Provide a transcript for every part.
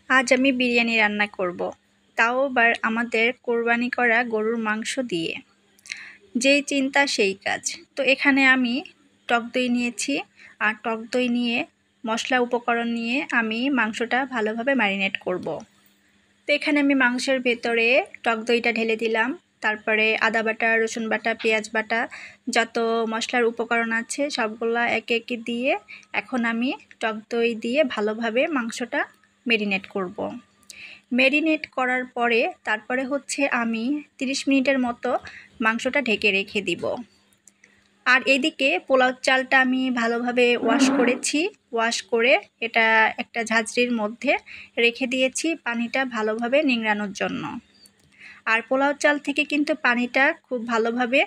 আজ আমি বিরিয়ানি রান্না করব, তাও আবার আমাদের কোরবানি করা গরুর মাংস দিয়ে। যেই চিন্তা সেই কাজ। তো এখানে আমি টক দই নিয়েছি, আর টক দই নিয়ে মশলা উপকরণ নিয়ে আমি মাংসটা ভালোভাবে ম্যারিনেট করব। তো এখানে আমি মাংসের ভেতরে টক দইটা ঢেলে দিলাম, তারপরে আদা বাটা, রসুন বাটা, পেঁয়াজ বাটা, যত মশলার উপকরণ আছে সবগুলা একে একে দিয়ে এখন আমি টক দই দিয়ে ভালোভাবে মাংসটা ম্যারিনেট করব। ম্যারিনেট করার পরে তারপরে হচ্ছে আমি 30 মিনিটের মতো মাংসটা ঢেকে রেখে দিব। আর এদিকে পোলাও চালটা আমি ভালোভাবে ওয়াশ করেছি, ওয়াশ করে এটা একটা ঝাঁঝরির মধ্যে রেখে দিয়েছি পানিটা ভালোভাবে নিংড়ানোর জন্য। আর পোলাও চাল থেকে কিন্তু পানিটা খুব ভালোভাবে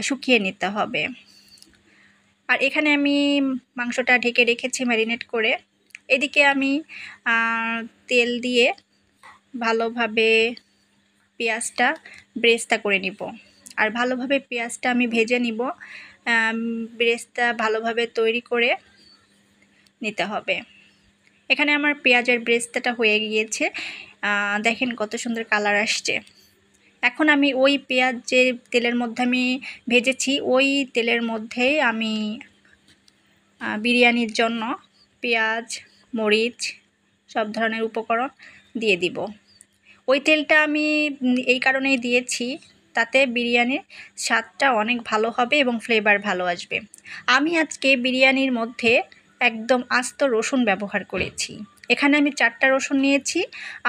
শুকিয়ে নিতে হবে। আর এখানে আমি মাংসটা ঢেকে রেখেছি ম্যারিনেট করে। এদিকে আমি তেল দিয়ে ভালোভাবে পেঁয়াজটা ব্রেস্তা করে নিব। আর ভালোভাবে পেঁয়াজটা আমি ভেজে নিব, ব্রেস্তা ভালোভাবে তৈরি করে নিতে হবে। এখানে আমার পেঁয়াজের ব্রেস্তাটা হয়ে গিয়েছে, দেখেন কত সুন্দর কালার আসছে। এখন আমি ওই পেঁয়াজ যে তেলের মধ্যে আমি ভেজেছি ওই তেলের মধ্যেই আমি বিরিয়ানির জন্য পেঁয়াজ, মরিচ, সব ধরনের উপকরণ দিয়ে দিব। ওই তেলটা আমি এই কারণেই দিয়েছি, তাতে বিরিয়ানির স্বাদটা অনেক ভালো হবে এবং ফ্লেভার ভালো আসবে। আমি আজকে বিরিয়ানির মধ্যে একদম আস্ত রসুন ব্যবহার করেছি। এখানে আমি 4টা রসুন নিয়েছি,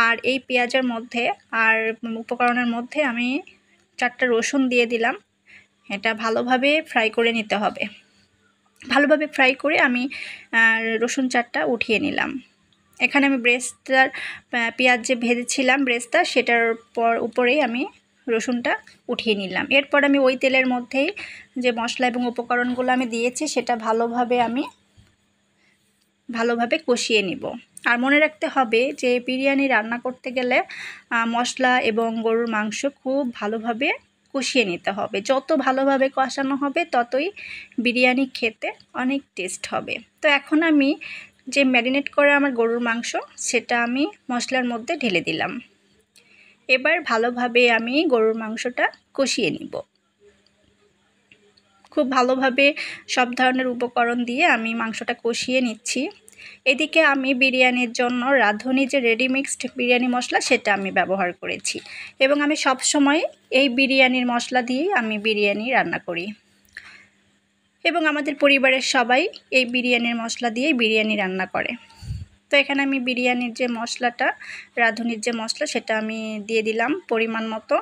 আর এই পেঁয়াজের মধ্যে আর উপকরণের মধ্যে আমি 4টা রসুন দিয়ে দিলাম। এটা ভালোভাবে ফ্রাই করে নিতে হবে। ভালোভাবে ফ্রাই করে আমি রসুন 4টা উঠিয়ে নিলাম। এখানে আমি ব্রেস্তার পেঁয়াজ যে ভেজেছিলাম ব্রেস্তা, সেটার উপরেই আমি রসুনটা উঠিয়ে নিলাম। এরপর আমি ওই তেলের মধ্যেই যে মশলা এবং উপকরণগুলো আমি দিয়েছি সেটা ভালোভাবে কষিয়ে নিব। আর মনে রাখতে হবে যে বিরিয়ানি রান্না করতে গেলে মশলা এবং গরুর মাংস খুব ভালোভাবে কষিয়ে নিতে হবে। যত ভালোভাবে কষানো হবে ততই বিরিয়ানি খেতে অনেক টেস্ট হবে। তো এখন আমি যে ম্যারিনেট করে আমার গরুর মাংস সেটা আমি মশলার মধ্যে ঢেলে দিলাম। এবার ভালোভাবে আমি গরুর মাংসটা কষিয়ে নিব। খুব ভালোভাবে সব ধরনের উপকরণ দিয়ে আমি মাংসটা কষিয়ে নিচ্ছি। এদিকে আমি বিরিয়ানির জন্য রাঁধুনি যে রেডি মিক্সড বিরিয়ানি মশলা সেটা আমি ব্যবহার করেছি, এবং আমি সব সময় এই বিরিয়ানির মশলা দিয়েই আমি বিরিয়ানি রান্না করি, এবং আমাদের পরিবারের সবাই এই বিরিয়ানির মশলা দিয়েই বিরিয়ানি রান্না করে। তো এখানে আমি বিরিয়ানির যে মশলাটা, রাঁধুনির যে মশলা, সেটা আমি দিয়ে দিলাম পরিমাণ মতো।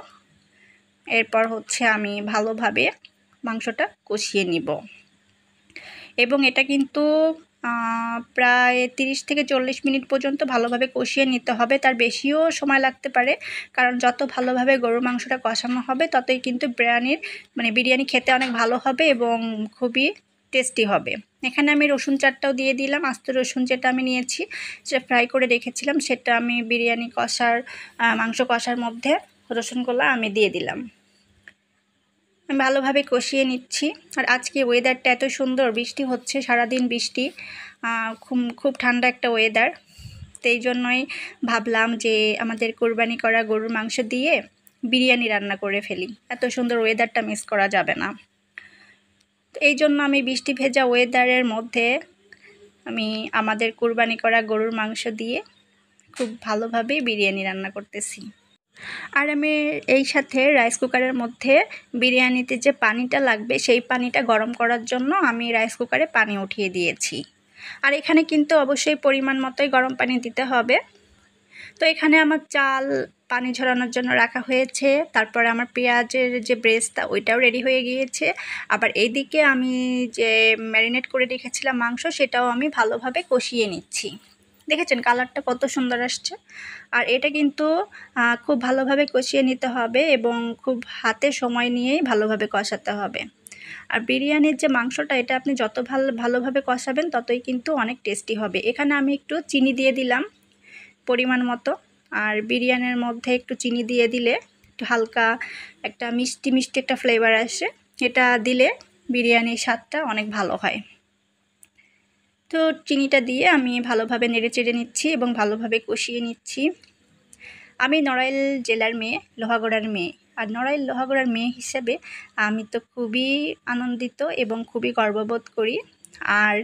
এরপর হচ্ছে আমি ভালোভাবে মাংসটা কষিয়ে নিব, এবং এটা কিন্তু প্রায় 30 থেকে 40 মিনিট পর্যন্ত ভালোভাবে কষিয়ে নিতে হবে। তার বেশিও সময় লাগতে পারে, কারণ যত ভালোভাবে গরুর মাংসটা কষানো হবে ততই কিন্তু বিরিয়ানি খেতে অনেক ভালো হবে এবং খুবই টেস্টি হবে। এখানে আমি রসুন 4টাও দিয়ে দিলাম। আস্ত রসুন যেটা আমি নিয়েছি, সেটা ফ্রাই করে রেখেছিলাম, সেটা আমি বিরিয়ানি মাংস কষার মধ্যে রসুনগুলো আমি দিয়ে দিলাম। আমি ভালোভাবে কষিয়ে নিচ্ছি। আর আজকে ওয়েদারটা এত সুন্দর, বৃষ্টি হচ্ছে, সারাদিন বৃষ্টি, খুব ঠান্ডা একটা ওয়েদার। তো এই জন্যই ভাবলাম যে আমাদের কোরবানি করা গরুর মাংস দিয়ে বিরিয়ানি রান্না করে ফেলি, এত সুন্দর ওয়েদারটা মিস করা যাবে না। তো এই জন্য আমি বৃষ্টি ভেজা ওয়েদারের মধ্যে আমি আমাদের কোরবানি করা গরুর মাংস দিয়ে খুব ভালোভাবে বিরিয়ানি রান্না করতেছি। আর আমি এই সাথে রাইস কুকারের মধ্যে বিরিয়ানিতে যে পানিটা লাগবে সেই পানিটা গরম করার জন্য আমি রাইস কুকারে পানি উঠিয়ে দিয়েছি। আর এখানে কিন্তু অবশ্যই পরিমাণ মতোই গরম পানি দিতে হবে। তো এখানে আমার চাল পানি ঝরানোর জন্য রাখা হয়েছে, তারপরে আমার পেঁয়াজের যে ব্রেস্তা ওইটাও রেডি হয়ে গিয়েছে। আবার এইদিকে আমি যে ম্যারিনেট করে রেখেছিলাম মাংস, সেটাও আমি ভালোভাবে কষিয়ে নিচ্ছি। দেখেছেন কালারটা কত সুন্দর আসছে। আর এটা কিন্তু খুব ভালোভাবে কষিয়ে নিতে হবে এবং খুব হাতে সময় নিয়েই ভালোভাবে কষাতে হবে। আর বিরিয়ানির যে মাংসটা, এটা আপনি যত ভালোভাবে কষাবেন ততই কিন্তু অনেক টেস্টি হবে। এখানে আমি একটু চিনি দিয়ে দিলাম পরিমাণ মতো। আর বিরিয়ানির মধ্যে একটু চিনি দিয়ে দিলে একটু হালকা একটা মিষ্টি মিষ্টি একটা ফ্লেভার আসে, এটা দিলে বিরিয়ানির স্বাদটা অনেক ভালো হয়। তো চিনিটা দিয়ে আমি ভালোভাবে নেড়েচেড়ে নিচ্ছি এবং ভালোভাবে কষিয়ে নিচ্ছি। আমি নড়াইল জেলার মেয়ে, লোহাগড়ার মেয়ে। আর নড়াইল লোহাগড়ার মেয়ে হিসেবে আমি তো খুবই আনন্দিত এবং খুবই গর্ববোধ করি। আর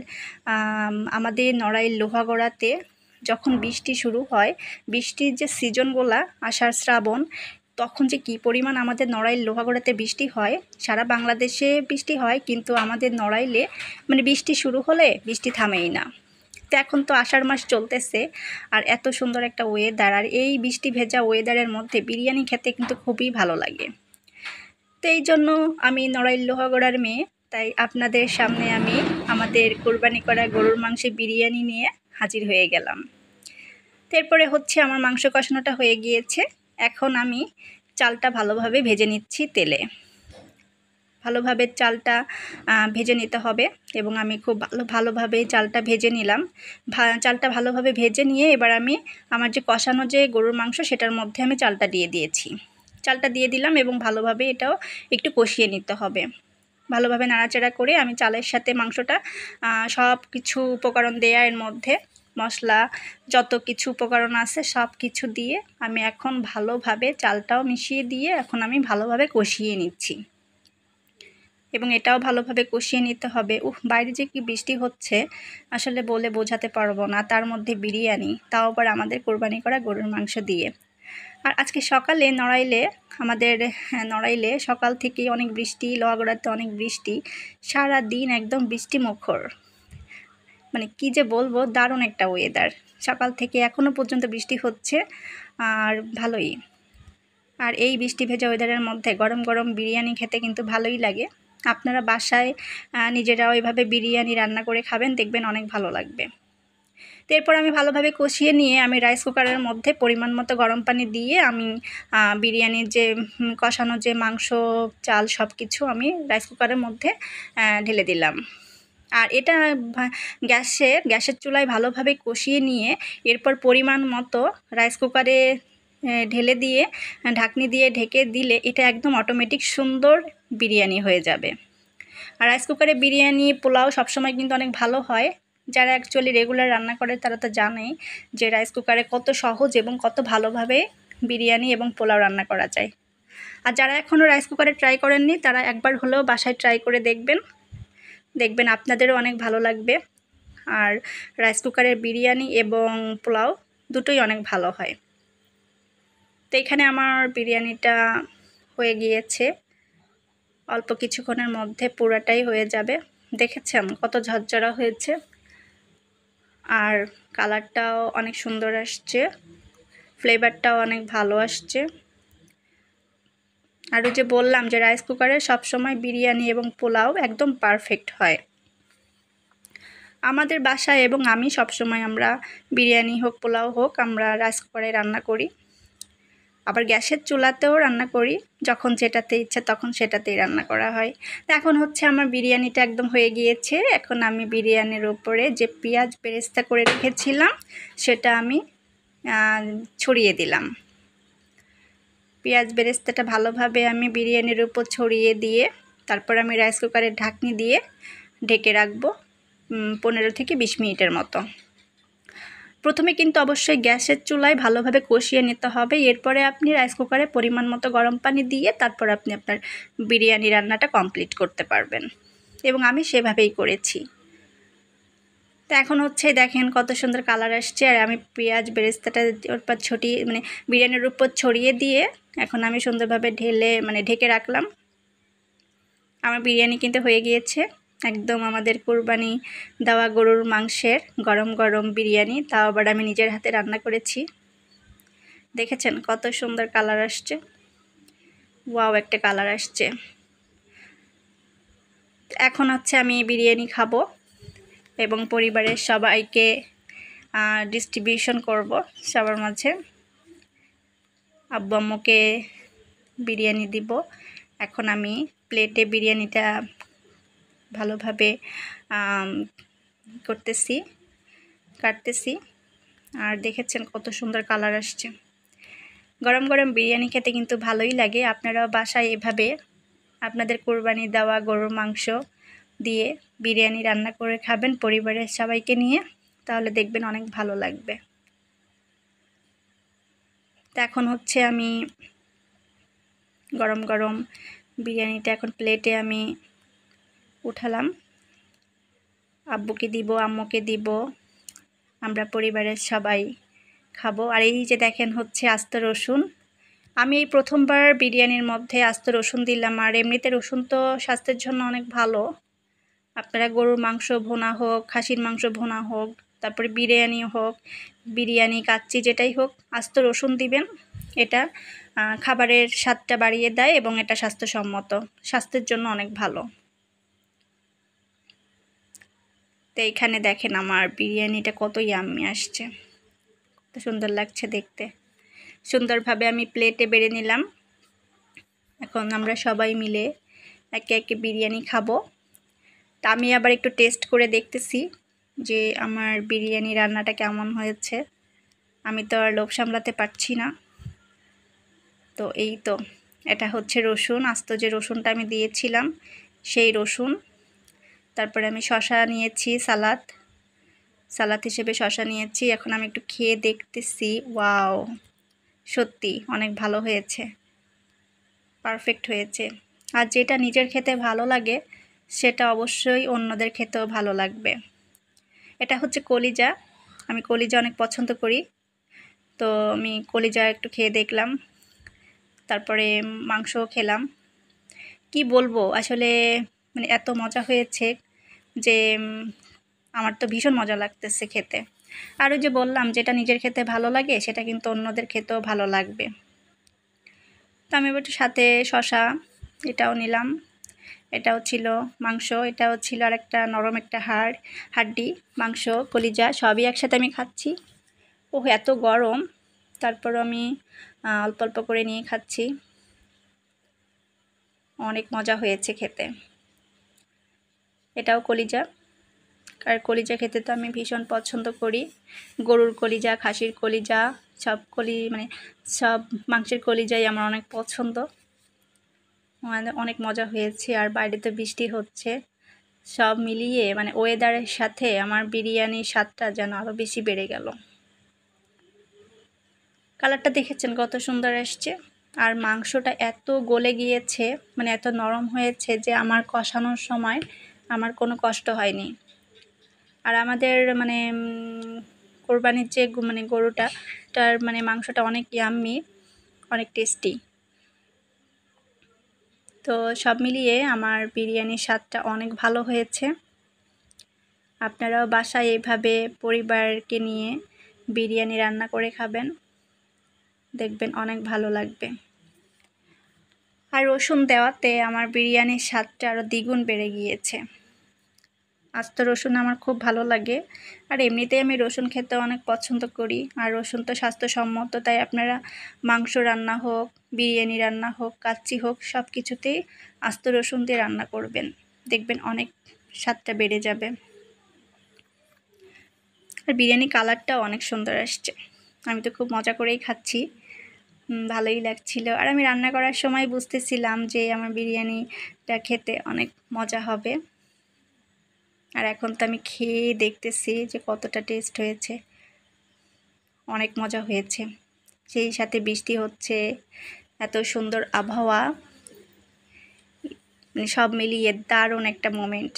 আমাদের নড়াইল লোহাগড়াতে যখন বৃষ্টি শুরু হয়, বৃষ্টির যে সিজনগুলা আষাঢ় শ্রাবণ, তখন যে কী পরিমাণ আমাদের নড়াইল লোহাগড়াতে বৃষ্টি হয়। সারা বাংলাদেশে বৃষ্টি হয়, কিন্তু আমাদের নড়াইলে মানে বৃষ্টি শুরু হলে বৃষ্টি থামেই না। তো এখন তো আষাঢ় মাস চলতেছে, আর এত সুন্দর একটা ওয়েদার, আর এই বৃষ্টি ভেজা ওয়েদারের মধ্যে বিরিয়ানি খেতে কিন্তু খুবই ভালো লাগে। তো এই জন্য আমি নড়াইল লোহাগড়ার মেয়ে, তাই আপনাদের সামনে আমি আমাদের কোরবানি করা গরুর মাংসের বিরিয়ানি নিয়ে হাজির হয়ে গেলাম। এরপরে হচ্ছে আমার মাংস কষানোটা হয়ে গিয়েছে। এখন আমি চালটা ভালোভাবে ভেজে নিচ্ছি তেলে। ভালোভাবে চালটা ভেজে নিতে হবে এবং আমি খুব ভালোভাবে চালটা ভেজে নিলাম। চালটা ভালোভাবে ভেজে নিয়ে এবার আমি আমার যে কষানো যে গরুর মাংস, সেটার মধ্যে আমি চালটা দিয়ে দিয়েছি। চালটা দিয়ে দিলাম এবং ভালোভাবে এটাও একটু কষিয়ে নিতে হবে। ভালোভাবে নাড়াচাড়া করে আমি চালের সাথে মাংসটা সব কিছু উপকরণ দেয়া, এর মধ্যে মশলা যত কিছু উপকরণ আছে সব কিছু দিয়ে আমি এখন ভালোভাবে চালটাও মিশিয়ে দিয়ে এখন আমি ভালোভাবে কষিয়ে নিচ্ছি এবং এটাও ভালোভাবে কষিয়ে নিতে হবে। বাইরে যে কি বৃষ্টি হচ্ছে আসলে বলে বোঝাতে পারবো না, তার মধ্যে বিরিয়ানি, তাও আবার আমাদের কোরবানি করা গরুর মাংস দিয়ে। আর আজকে সকালে নড়াইলে সকাল থেকেই অনেক বৃষ্টি, লোহাগড়াতে অনেক বৃষ্টি, সারা দিন একদম বৃষ্টি মুখর, মানে কি যে বলবো, দারুণ একটা ওয়েদার। সকাল থেকে এখনও পর্যন্ত বৃষ্টি হচ্ছে, আর ভালোই। আর এই বৃষ্টি ভেজা ওয়েদারের মধ্যে গরম গরম বিরিয়ানি খেতে কিন্তু ভালোই লাগে। আপনারা বাসায় নিজেরাও এভাবে বিরিয়ানি রান্না করে খাবেন, দেখবেন অনেক ভালো লাগবে। তো এরপর আমি ভালোভাবে কষিয়ে নিয়ে আমি রাইস কুকারের মধ্যে পরিমাণ মতো গরম পানি দিয়ে আমি বিরিয়ানির যে কষানো যে মাংস, চাল সব কিছু আমি রাইস কুকারের মধ্যে ঢেলে দিলাম। আর এটা গ্যাসের চুলায় ভালোভাবে কষিয়ে নিয়ে এরপর পরিমাণ মতো রাইস কুকারে ঢেলে দিয়ে ঢাকনি দিয়ে ঢেকে দিলে এটা একদম অটোমেটিক সুন্দর বিরিয়ানি হয়ে যাবে। আর রাইস কুকারে বিরিয়ানি, পোলাও সবসময় কিন্তু অনেক ভালো হয়। যারা অ্যাকচুয়ালি রেগুলার রান্না করে তারা তো জানেই যে রাইস কুকারে কত সহজ এবং কত ভালোভাবে বিরিয়ানি এবং পোলাও রান্না করা যায়। আর যারা এখনও রাইস কুকারে ট্রাই করেননি তারা একবার হলেও বাসায় ট্রাই করে দেখবেন আপনাদেরও অনেক ভালো লাগবে। আর রাইস কুকারের বিরিয়ানি এবং পোলাও দুটোই অনেক ভালো হয়। তো এখানে আমার বিরিয়ানিটা হয়ে গিয়েছে, অল্প কিছুক্ষণের মধ্যে পুরাটাই হয়ে যাবে। দেখেছেন কত ঝরঝরা হয়েছে, আর কালারটাও অনেক সুন্দর আসছে, ফ্লেভারটাও অনেক ভালো আসছে। আর ওই যে বললাম যে রাইস কুকারে সবসময় বিরিয়ানি এবং পোলাও একদম পারফেক্ট হয় আমাদের বাসায়, এবং আমি সবসময় আমরা বিরিয়ানি হোক পোলাও হোক আমরা রাইস কুকারে রান্না করি। আবার গ্যাসের চুলাতেও রান্না করি, যখন যেটাতে ইচ্ছা তখন সেটাতেই রান্না করা হয়। তো এখন হচ্ছে আমার বিরিয়ানিটা একদম হয়ে গিয়েছে। এখন আমি বিরিয়ানির উপরে যে পেঁয়াজ বেরেস্তা করে রেখেছিলাম সেটা আমি ছড়িয়ে দিলাম। পেঁয়াজ বেরেস্তাটা ভালোভাবে আমি বিরিয়ানির উপর ছড়িয়ে দিয়ে তারপর আমি রাইস কুকারের ঢাকনি দিয়ে ঢেকে রাখবো 15 থেকে 20 মিনিটের মতো। প্রথমে কিন্তু অবশ্যই গ্যাসের চুলায় ভালোভাবে কষিয়ে নিতে হবে। এরপরে আপনি রাইস কুকারে পরিমাণ মতো গরম পানি দিয়ে তারপর আপনি আপনার বিরিয়ানি রান্নাটা কমপ্লিট করতে পারবেন, এবং আমি সেভাবেই করেছি। তো এখন হচ্ছে দেখেন কত সুন্দর কালার আসছে, আর আমি পেঁয়াজ বেরেস্তাটা ওর উপর বিরিয়ানির উপর ছড়িয়ে দিয়ে এখন আমি সুন্দরভাবে ঢেকে রাখলাম। আমার বিরিয়ানি কিন্তু হয়ে গিয়েছে, একদম আমাদের কুরবানি দেওয়া গরুর মাংসের গরম গরম বিরিয়ানি, তাও আবার আমি নিজের হাতে রান্না করেছি। দেখেছেন কত সুন্দর কালার আসছে, ওয়াও একটা কালার আসছে। এখন হচ্ছে আমি বিরিয়ানি খাবো এবং পরিবারের সবাইকে ডিস্ট্রিবিউশন করব সবার মাঝে। আব্বু আম্মুকে বিরিয়ানি দিব। এখন আমি প্লেটে বিরিয়ানিটা ভালোভাবে কাটতেছি, আর দেখেছেন কত সুন্দর কালার আসছে। গরম গরম বিরিয়ানি খেতে কিন্তু ভালোই লাগে। আপনারাও বাসায় এভাবে আপনাদের কোরবানি দেওয়া গরুর মাংস দিয়ে বিরিয়ানি রান্না করে খাবেন পরিবারের সবাইকে নিয়ে, তাহলে দেখবেন অনেক ভালো লাগবে। তো এখন হচ্ছে আমি গরম গরম বিরিয়ানিটা এখন প্লেটে আমি উঠালাম, আব্বুকে দিব, আম্মুকে দিব, আমরা পরিবারের সবাই খাবো। আর এই যে দেখেন হচ্ছে আস্ত রসুন, আমি এই প্রথমবার বিরিয়ানির মধ্যে আস্ত রসুন দিলাম। আর এমনিতে রসুন তো স্বাস্থ্যের জন্য অনেক ভালো, আপনারা গরুর মাংস ভুনা হোক, খাসির মাংস ভুনা হোক, তারপরে বিরিয়ানি হোক, বিরিয়ানি কাচ্চি যেটাই হোক, আস্ত রসুন দিবেন। এটা খাবারের স্বাদটা বাড়িয়ে দেয় এবং এটা স্বাস্থ্যসম্মত, স্বাস্থ্যের জন্য অনেক ভালো। তো এইখানে দেখেন আমার বিরিয়ানিটা কত ইয়াম্মি আসছে, কত সুন্দর লাগছে দেখতে। সুন্দরভাবে আমি প্লেটে বেড়ে নিলাম। এখন আমরা সবাই মিলে একে একে বিরিয়ানি খাবো। তা আমি আবার একটু টেস্ট করে দেখতেছি যে আমার বিরিয়ানি রান্নাটা কেমন হয়েছে। আমি তো আর লোভ সামলাতে পারছি না। তো এই তো, এটা হচ্ছে রসুন, আস্ত যে রসুনটা আমি দিয়েছিলাম সেই রসুন। তারপরে আমি শসা নিয়েছি, সালাদ হিসেবে শসা নিয়েছি। এখন আমি একটু খেয়ে দেখতেছি, ওয়াও, সত্যি অনেক ভালো হয়েছে, পারফেক্ট হয়েছে। আর যেটা নিজের খেতে ভালো লাগে সেটা অবশ্যই অন্যদের খেতেও ভালো লাগবে। এটা হচ্ছে কলিজা, আমি কলিজা অনেক পছন্দ করি, তো আমি কলিজা একটু খেয়ে দেখলাম। তারপরে মাংসও খেলাম। কি বলবো আসলে, মানে এত মজা হয়েছে যে আমার তো ভীষণ মজা লাগতেছে খেতে। আর ওই যে বললাম, যেটা নিজের খেতে ভালো লাগে সেটা কিন্তু অন্যদের খেতেও ভালো লাগবে। তো আমি একটু সাথে শসা এটাও নিলাম, এটাও ছিল মাংস, এটাও ছিল আর একটা নরম একটা হাড্ডি, মাংস কলিজা সবই একসাথে আমি খাচ্ছি। ও এত গরম, তারপর আমি অল্প অল্প করে নিয়ে খাচ্ছি। অনেক মজা হয়েছে খেতে। এটাও কলিজা, আর কলিজা খেতে তো আমি ভীষণ পছন্দ করি। গরুর কলিজা, খাসির কলিজা, মানে সব মাংসের কলিজাই আমার অনেক পছন্দ। অনেক মজা হয়েছে। আর বাইরে তো বৃষ্টি হচ্ছে, সব মিলিয়ে মানে ওয়েদারের সাথে আমার বিরিয়ানির স্বাদটা যেন আরও বেশি বেড়ে গেল। কালারটা দেখেছেন কত সুন্দর আসছে। আর মাংসটা এত গলে গিয়েছে, মানে এত নরম হয়েছে যে আমার কষানোর সময় আমার কোনো কষ্ট হয়নি। আর আমাদের মানে কোরবানির যে মানে গরুটার মানে মাংসটা অনেক ইয়াম্মি, অনেক টেস্টি। তো সব মিলিয়ে আমার বিরিয়ানির স্বাদটা অনেক ভালো হয়েছে। আপনারাও বাসায় এইভাবে পরিবারকে নিয়ে বিরিয়ানি রান্না করে খাবেন, দেখবেন অনেক ভালো লাগবে। আর রসুন দেওয়াতে আমার বিরিয়ানির স্বাদটা আরও দ্বিগুণ বেড়ে গিয়েছে। আস্ত রসুন আমার খুব ভালো লাগে, আর এমনিতেই আমি রসুন খেতে অনেক পছন্দ করি। আর রসুন তো স্বাস্থ্যসম্মত, তাই আপনারা মাংস রান্না হোক, বিরিয়ানি রান্না হোক, কাচ্চি হোক, সব কিছুতেই আস্ত রসুন দিয়ে রান্না করবেন, দেখবেন অনেক স্বাদটা বেড়ে যাবে। আর বিরিয়ানি কালারটাও অনেক সুন্দর আসছে, আমি তো খুব মজা করেই খাচ্ছি, ভালোই লাগছিল। আর আমি রান্না করার সময় বুঝতেছিলাম যে আমার বিরিয়ানিটা খেতে অনেক মজা হবে। আর এখন তো আমি খেয়ে দেখতেছি যে কতটা টেস্ট হয়েছে, অনেক মজা হয়েছে। সেই সাথে বৃষ্টি হচ্ছে, এত সুন্দর আবহাওয়া, মানে সব মিলিয়ে দারুণ একটা মোমেন্ট।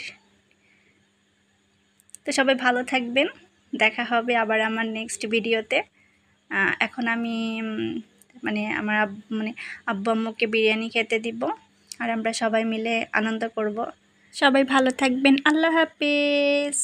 তো সবাই ভালো থাকবেন, দেখা হবে আবার আমার নেক্সট ভিডিওতে। এখন আমি মানে আমার আব্বু আম্মুকে বিরিয়ানি খেতে দিব, আর আমরা সবাই মিলে আনন্দ করব। সবাই ভালো থাকবেন, আল্লাহ হাফেজ।